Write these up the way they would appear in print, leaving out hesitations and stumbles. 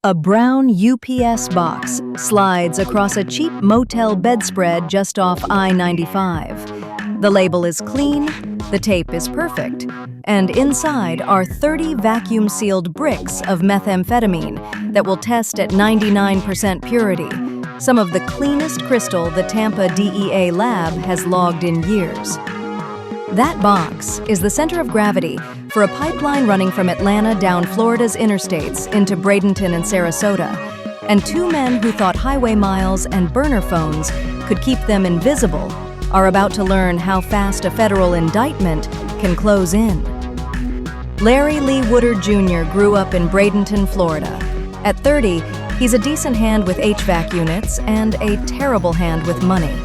A brown UPS box slides across a cheap motel bedspread just off I-95. The label is clean, the tape is perfect, and inside are 30 vacuum-sealed bricks of methamphetamine that will test at 99% purity, some of the cleanest crystal the Tampa DEA lab has logged in years. That box is the center of gravity for a pipeline running from Atlanta down Florida's interstates into Bradenton and Sarasota, and two men who thought highway miles and burner phones could keep them invisible are about to learn how fast a federal indictment can close in. Larry Lee Woodard Jr. grew up in Bradenton, Florida. At 30, he's a decent hand with HVAC units and a terrible hand with money.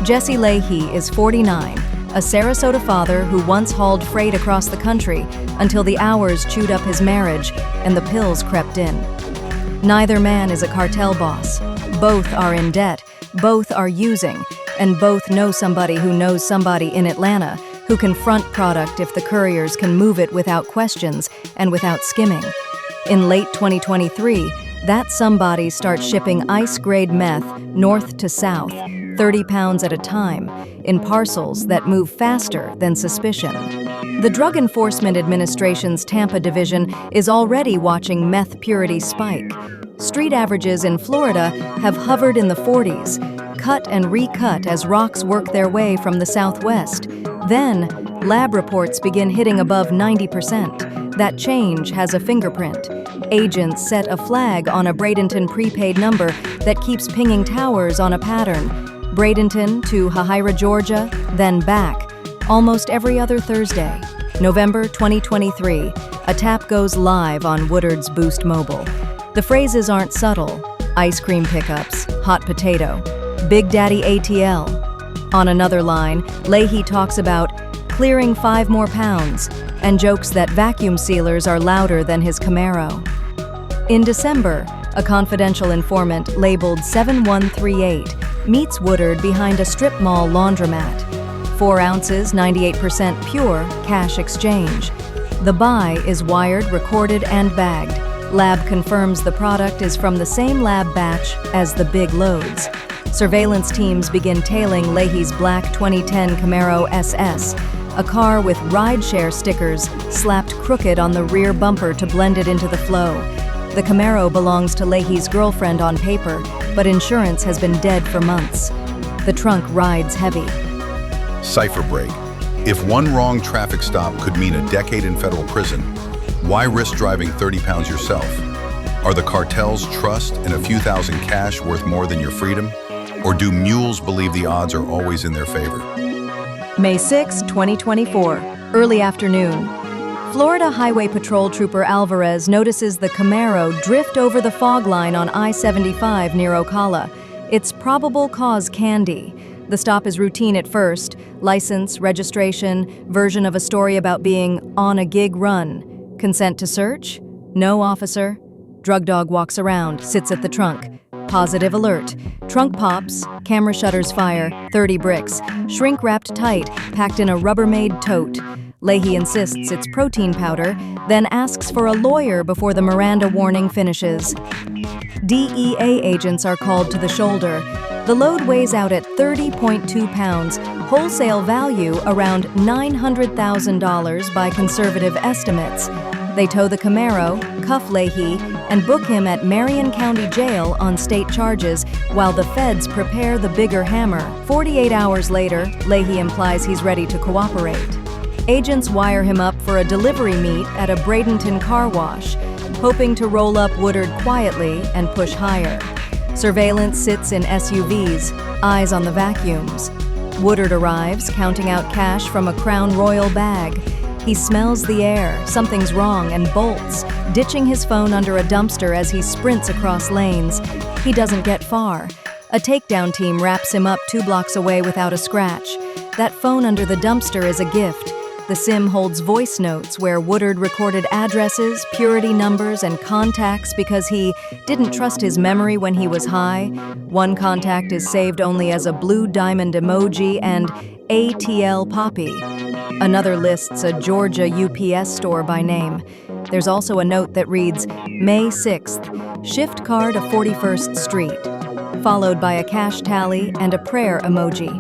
Jesse Leahy is 49, a Sarasota father who once hauled freight across the country until the hours chewed up his marriage and the pills crept in. Neither man is a cartel boss. Both are in debt, both are using, and both know somebody who knows somebody in Atlanta who can front product if the couriers can move it without questions and without skimming. In late 2023, that somebody starts shipping ice-grade meth north to south, 30 pounds at a time, in parcels that move faster than suspicion. The Drug Enforcement Administration's Tampa division is already watching meth purity spike. Street averages in Florida have hovered in the 40s, cut and recut as rocks work their way from the southwest. Then, lab reports begin hitting above 90%. That change has a fingerprint. Agents set a flag on a Bradenton prepaid number that keeps pinging towers on a pattern. Bradenton to Hahira, Georgia, then back, almost every other Thursday. November 2023, a tap goes live on Woodard's Boost Mobile. The phrases aren't subtle. Ice cream pickups, hot potato, Big Daddy ATL. On another line, Leahy talks about clearing 5 more pounds and jokes that vacuum sealers are louder than his Camaro. In December, a confidential informant labeled 7138 meets Woodard behind a strip mall laundromat. 4 ounces, 98% pure, cash exchange. The buy is wired, recorded, and bagged. Lab confirms the product is from the same lab batch as the big loads. Surveillance teams begin tailing Leahy's black 2010 Camaro SS, a car with rideshare stickers slapped crooked on the rear bumper to blend it into the flow. The Camaro belongs to Leahy's girlfriend on paper, but insurance has been dead for months. The trunk rides heavy. Cipher break. If one wrong traffic stop could mean a decade in federal prison, why risk driving 30 pounds yourself? Are the cartel's trust in a few thousand cash worth more than your freedom? Or do mules believe the odds are always in their favor? May 6, 2024, early afternoon. Florida Highway Patrol Trooper Alvarez notices the Camaro drift over the fog line on I-75 near Ocala. It's probable cause candy. The stop is routine at first. License, registration, version of a story about being on a gig run. Consent to search? No, officer. Drug dog walks around, sits at the trunk. Positive alert. Trunk pops, camera shutters fire, 30 bricks, shrink wrapped tight, packed in a Rubbermaid tote. Leahy insists it's protein powder, then asks for a lawyer before the Miranda warning finishes. DEA agents are called to the shoulder. The load weighs out at 30.2 pounds, wholesale value around $900,000 by conservative estimates. They tow the Camaro, cuff Leahy, and book him at Marion County Jail on state charges while the feds prepare the bigger hammer. 48 hours later, Leahy implies he's ready to cooperate. Agents wire him up for a delivery meet at a Bradenton car wash, hoping to roll up Woodard quietly and push higher. Surveillance sits in SUVs, eyes on the vacuums. Woodard arrives, counting out cash from a Crown Royal bag. He smells the air, something's wrong, and bolts, ditching his phone under a dumpster as he sprints across lanes. He doesn't get far. A takedown team wraps him up 2 blocks away without a scratch. That phone under the dumpster is a gift. The SIM holds voice notes where Woodard recorded addresses, purity numbers, and contacts because he didn't trust his memory when he was high. One contact is saved only as a blue diamond emoji and ATL Poppy. Another lists a Georgia UPS store by name. There's also a note that reads, May 6th, shift car to 41st Street, followed by a cash tally and a prayer emoji.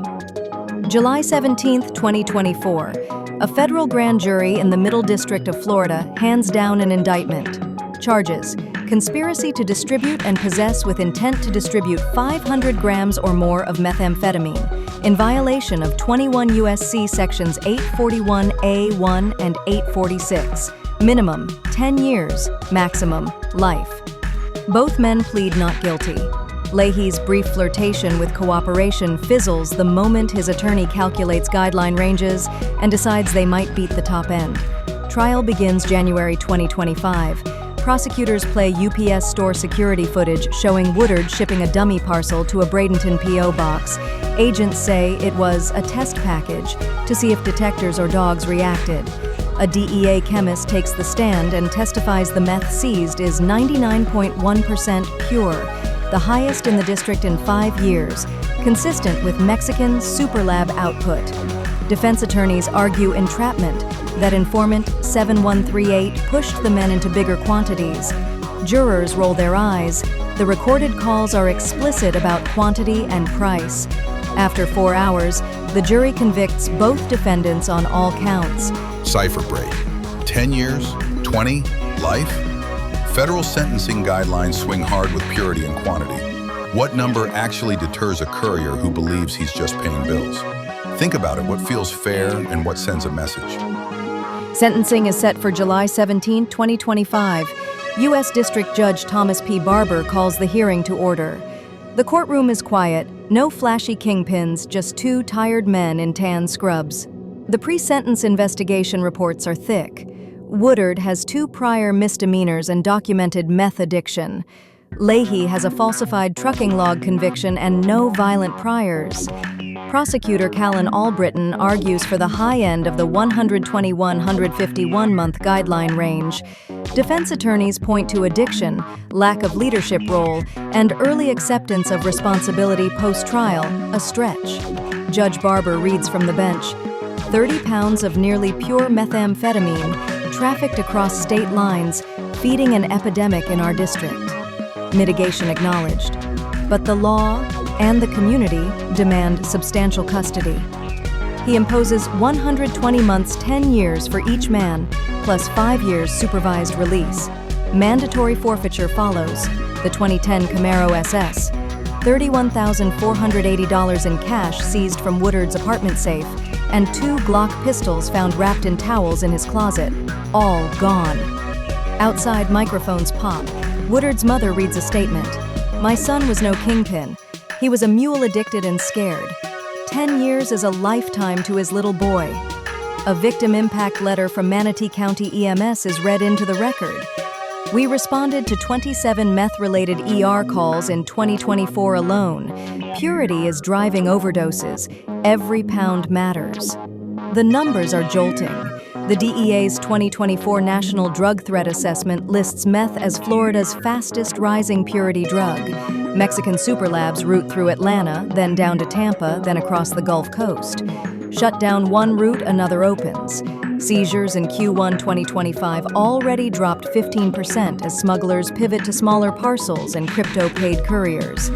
July 17th, 2024, a federal grand jury in the Middle District of Florida hands down an indictment. Charges: conspiracy to distribute and possess with intent to distribute 500 grams or more of methamphetamine, in violation of 21 U.S.C. Sections 841A1 and 846. Minimum, 10 years, maximum, life. Both men plead not guilty. Leahy's brief flirtation with cooperation fizzles the moment his attorney calculates guideline ranges and decides they might beat the top end. Trial begins January 2025. Prosecutors play UPS store security footage showing Woodard shipping a dummy parcel to a Bradenton P.O. box. Agents say it was a test package to see if detectors or dogs reacted. A DEA chemist takes the stand and testifies the meth seized is 99.1% pure, the highest in the district in 5 years, consistent with Mexican superlab output. Defense attorneys argue entrapment, that informant 7138 pushed the men into bigger quantities. Jurors roll their eyes. The recorded calls are explicit about quantity and price. After 4 hours, the jury convicts both defendants on all counts. Cipher break. 10 years? 20? Life? Federal sentencing guidelines swing hard with purity and quantity. What number actually deters a courier who believes he's just paying bills? Think about it. What feels fair and what sends a message? Sentencing is set for July 17, 2025. U.S. District Judge Thomas P. Barber calls the hearing to order. The courtroom is quiet, no flashy kingpins, just 2 tired men in tan scrubs. The pre-sentence investigation reports are thick. Woodard has 2 prior misdemeanors and documented meth addiction. Leahy has a falsified trucking log conviction and no violent priors. Prosecutor Callan Albritton argues for the high end of the 121-151-month guideline range. Defense attorneys point to addiction, lack of leadership role, and early acceptance of responsibility post-trial, a stretch. Judge Barber reads from the bench, 30 pounds of nearly pure methamphetamine trafficked across state lines, feeding an epidemic in our district. Mitigation acknowledged. But the law and the community demand substantial custody. He imposes 120 months 10 years for each man, plus 5 years supervised release. Mandatory forfeiture follows. The 2010 Camaro SS, $31,480 in cash seized from Woodard's apartment safe, and 2 Glock pistols found wrapped in towels in his closet, all gone. Outside, microphones pop. Woodard's mother reads a statement. My son was no kingpin. He was a mule addicted and scared. 10 years is a lifetime to his little boy. A victim impact letter from Manatee County EMS is read into the record. We responded to 27 meth-related ER calls in 2024 alone. Purity is driving overdoses. Every pound matters. The numbers are jolting. The DEA's 2024 National Drug Threat Assessment lists meth as Florida's fastest rising purity drug. Mexican superlabs route through Atlanta, then down to Tampa, then across the Gulf Coast. Shut down one route, another opens. Seizures in Q1 2025 already dropped 15% as smugglers pivot to smaller parcels and crypto-paid couriers.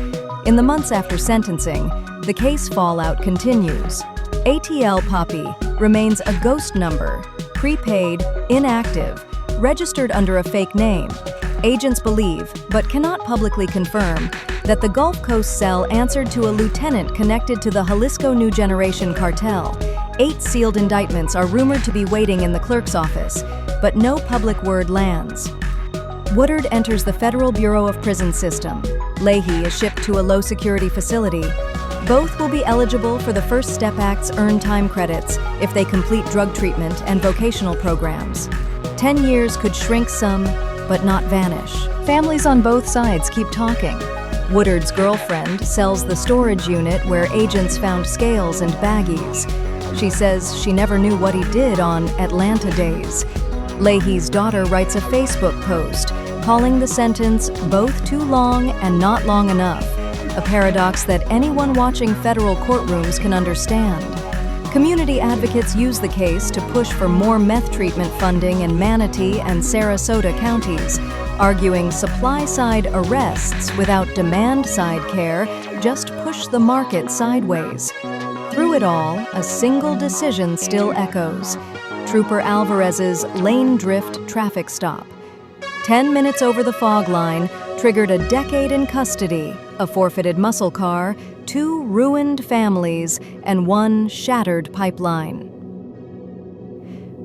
In the months after sentencing, the case fallout continues. ATL Poppy remains a ghost number, prepaid, inactive, registered under a fake name. Agents believe, but cannot publicly confirm, that the Gulf Coast cell answered to a lieutenant connected to the Jalisco New Generation cartel. 8 sealed indictments are rumored to be waiting in the clerk's office, but no public word lands. Woodard enters the Federal Bureau of Prison System. Leahy is shipped to a low-security facility. Both will be eligible for the First Step Act's earned time credits if they complete drug treatment and vocational programs. 10 years could shrink some, but not vanish. Families on both sides keep talking. Woodard's girlfriend sells the storage unit where agents found scales and baggies. She says she never knew what he did on Atlanta days. Leahy's daughter writes a Facebook post calling the sentence both too long and not long enough, a paradox that anyone watching federal courtrooms can understand. Community advocates use the case to push for more meth treatment funding in Manatee and Sarasota counties, arguing supply-side arrests without demand-side care just push the market sideways. Through it all, a single decision still echoes: Trooper Alvarez's lane drift traffic stop. 10 minutes over the fog line triggered a decade in custody, a forfeited muscle car, 2 ruined families, and 1 shattered pipeline.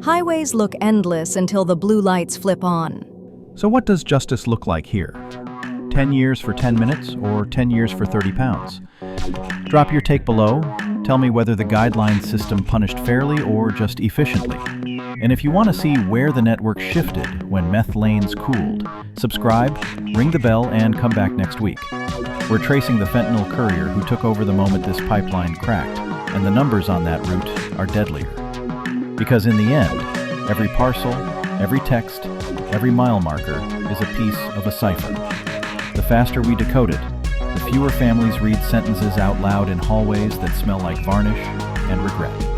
Highways look endless until the blue lights flip on. So what does justice look like here? 10 years for 10 minutes or 10 years for 30 pounds? Drop your take below. Tell me whether the guideline system punished fairly or just efficiently. And if you want to see where the network shifted when meth lanes cooled, subscribe, ring the bell, and come back next week. We're tracing the fentanyl courier who took over the moment this pipeline cracked, and the numbers on that route are deadlier. Because in the end, every parcel, every text, every mile marker is a piece of a cipher. The faster we decode it, the fewer families read sentences out loud in hallways that smell like varnish and regret.